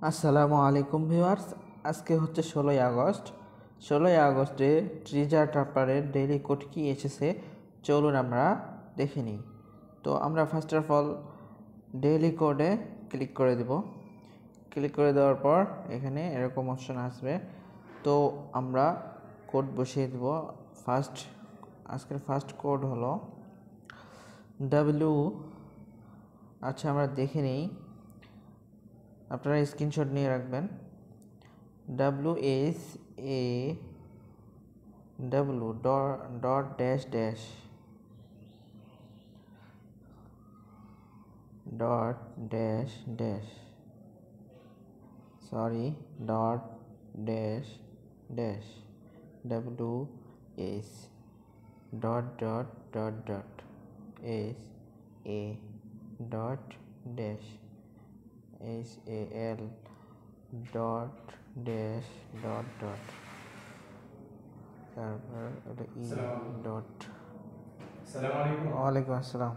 আসসালামু আলাইকুম ভিউয়ার্স। আজকে হচ্ছে 16ই আগস্ট। 16ই আগস্টে ট্রিজার টাপারের ডেইলি কোড কি এসেছে চলুন আমরা দেখে নিই। তো আমরা ফার্স্ট অফ অল ডেইলি কোডে ক্লিক করে দেব। ক্লিক করে দেওয়ার পর এখানে এরকম অপশন আসবে। তো আমরা কোড বসিয়ে দেব। আজকের ফার্স্ট কোড হলো আচ্ছা আমরা দেখে নিই, আপনারা স্ক্রিনশট নিয়ে রাখবেন। WSAW dot dash dash dot dash dash dot dash dash WS dot dot dot dot SA dot dash SAL dot dash dot dot তারপর ডট। ওয়ালাইকুম আসসালাম।